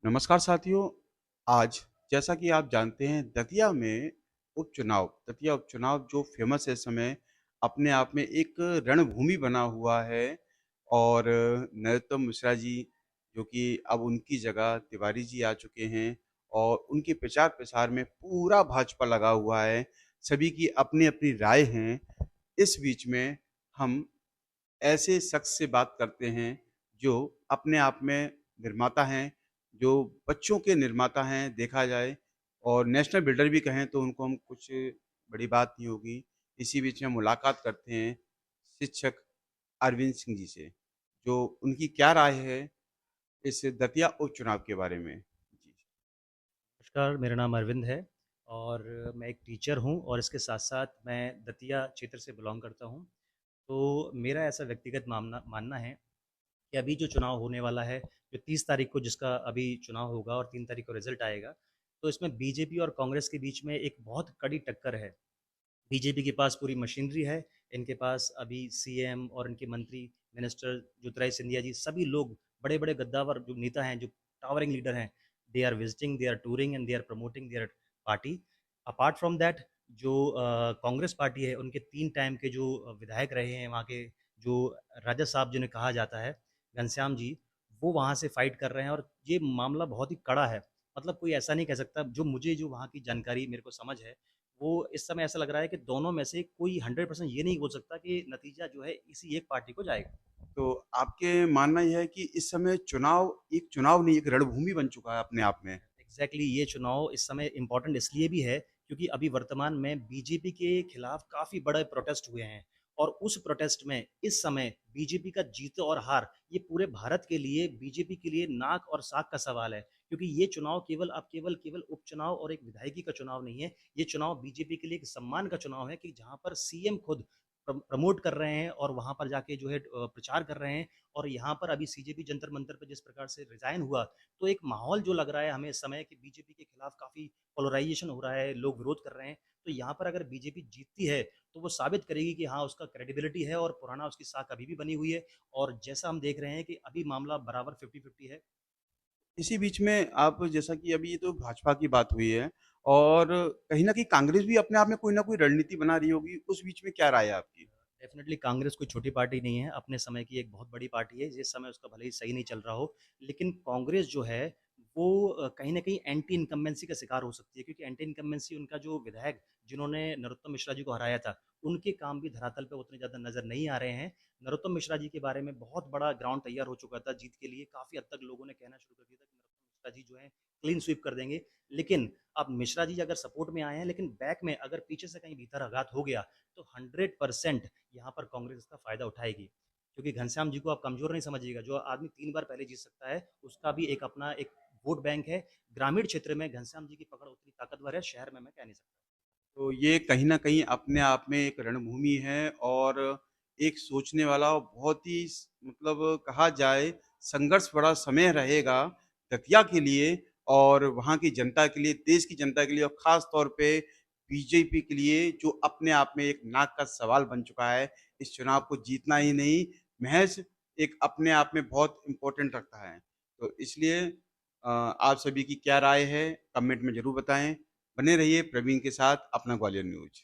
नमस्कार साथियों। आज जैसा कि आप जानते हैं दतिया उपचुनाव जो फ़ेमस है इस समय, अपने आप में एक रणभूमि बना हुआ है। और नरोत्तम मिश्रा जी, जो कि अब उनकी जगह तिवारी जी आ चुके हैं और उनके प्रचार-प्रसार में पूरा भाजपा लगा हुआ है। सभी की अपनी-अपनी राय हैं। इस बीच में हम ऐसे शख्स से बात करते हैं जो अपने आप में निर्माता हैं, जो बच्चों के निर्माता हैं देखा जाए, और नेशनल बिल्डर भी कहें तो उनको हम कुछ बड़ी बात नहीं होगी। इसी बीच में मुलाकात करते हैं शिक्षक अरविंद सिंह जी से, जो उनकी क्या राय है इस दतिया उपचुनाव के बारे में? जी। नमस्कार, मेरा नाम अरविंद है और मैं एक टीचर हूँ और इसके साथ-साथ मैं दतिया क्षेत्र से बिलॉन्ग करता हूँ। तो मेरा ऐसा व्यक्तिगत मामना मानना है कि अभी जो चुनाव होने वाला है, जो 30 तारीख को जिसका अभी चुनाव होगा और 3 तारीख को रिज़ल्ट आएगा, तो इसमें बीजेपी और कांग्रेस के बीच में एक बहुत कड़ी टक्कर है। बीजेपी के पास पूरी मशीनरी है, इनके पास अभी सीएम और इनके मंत्री, मिनिस्टर ज्योतिरादित्य सिंधिया जी, सभी लोग बड़े-बड़े गद्दावर जो नेता हैं, जो टावरिंग लीडर हैं, they are visiting, they are touring and they are promoting their party. Apart from that जो कांग्रेस पार्टी है, उनके 3 टाइम के जो विधायक रहे हैं, वहाँ के जो राजा साहब जिन्हें कहा जाता है, घनश्याम जी, वो वहाँ से फाइट कर रहे हैं और ये मामला बहुत ही कड़ा है। मतलब कोई ऐसा नहीं कह सकता जो वहाँ की जानकारी मेरे को समझ है, वो इस समय ऐसा लग रहा है कि दोनों में से कोई 100% ये नहीं बोल सकता कि नतीजा जो है इसी एक पार्टी को जाएगा। तो आपके मानना ये है कि इस समय एक चुनाव नहीं, एक रणभूमि बन चुका है अपने आप में? एग्ज़ैक्टली ये चुनाव इस समय इम्पोर्टेंट इसलिए भी है क्योंकि अभी वर्तमान में बीजेपी के खिलाफ काफ़ी बड़े प्रोटेस्ट हुए हैं और उस प्रोटेस्ट में इस समय बीजेपी का जीत और हार ये पूरे भारत के लिए बीजेपी के लिए नाक और साग का सवाल है क्योंकि ये चुनाव केवल उपचुनाव और एक विधायकी का चुनाव नहीं है। ये चुनाव बीजेपी के लिए एक सम्मान का चुनाव है कि जहाँ पर सीएम खुद प्रमोट कर रहे हैं और वहाँ पर जाके जो है प्रचार कर रहे हैं और यहाँ पर अभी सीजेपी जंतर मंतर पे जिस प्रकार से रिज़ाइन हुआ, तो एक माहौल जो लग रहा है हमें इस समय कि बीजेपी के खिलाफ काफ़ी पोलराइज़ेशन हो रहा है, लोग विरोध कर रहे हैं। तो यहाँ पर अगर बीजेपी जीतती है, तो वो साबित करेगी कि हाँ, उसका क्रेडिबिलिटी है और पुराना उसकी साख अभी भी बनी हुई है और जैसा हम देख रहे हैं कि अभी मामला बराबर 50-50 है। इसी बीच में आप जैसा कि अभी ये तो भाजपा की बात हुई है, और कहीं न कहीं कांग्रेस भी अपने आप में कोई न कोई रणनीति बना रही होगी, उस बीच में क्या राय है आपकी? डेफ़िनेटली कांग्रेस कोई छोटी पार्टी नहीं है, अपने समय की एक बहुत बड़ी पार्टी है, जिस समय उसका भले ही सही नहीं चल रहा हो, लेकिन कांग्रेस जो है वो कहीं न कहीं एंटी इनकम्बेंसी का शिकार हो सकती है क्योंकि एंटी इनकम्बेंसी उनका जो विधायक जिन्होंने नरोत्तम मिश्रा जी को हराया था, उनके काम भी धरातल पे उतने ज़्यादा नज़र नहीं आ रहे हैं। नरोत्तम मिश्रा जी के बारे में बहुत बड़ा ग्राउंड तैयार हो चुका था जीत के लिए, काफ़ी हद तक लोगों ने कहना शुरू कर दिया था कि नरोत्तम मिश्रा जी जो हैं क्लीन स्वीप कर देंगे। लेकिन अब मिश्रा जी अगर सपोर्ट में आए हैं, लेकिन बैक में अगर पीछे से कहीं भीतर आघात हो गया, तो 100% यहाँ पर कांग्रेस इसका फ़ायदा उठाएगी। क्योंकि घनश्याम जी को आप कमज़ोर नहीं समझिएगा, जो आदमी 3 बार पहले जीत सकता है, उसका भी एक अपना एक वोट बैंक है। ग्रामीण क्षेत्र में घनश्याम जी की पकड़ उतनी ताकतवर है, शहर में मैं कह नहीं सकता। तो ये कहीं न कहीं अपने आप में एक रणभूमि है, और एक सोचने वाला और बहुत ही मतलब कहा जाए संघर्ष भरा समय रहेगा दतिया के लिए और वहाँ की जनता के लिए, देश की जनता के लिए, और ख़ास तौर पे बीजेपी के लिए, जो अपने आप में एक नाक का सवाल बन चुका है। इस चुनाव को जीतना ही नहीं, महज़ एक अपने आप में बहुत इम्पोर्टेंट रखता है। तो इसलिए आप सभी की क्या राय है, कमेंट में ज़रूर बताएँ। बने रहिए प्रवीण के साथ अपना ग्वालियर न्यूज़।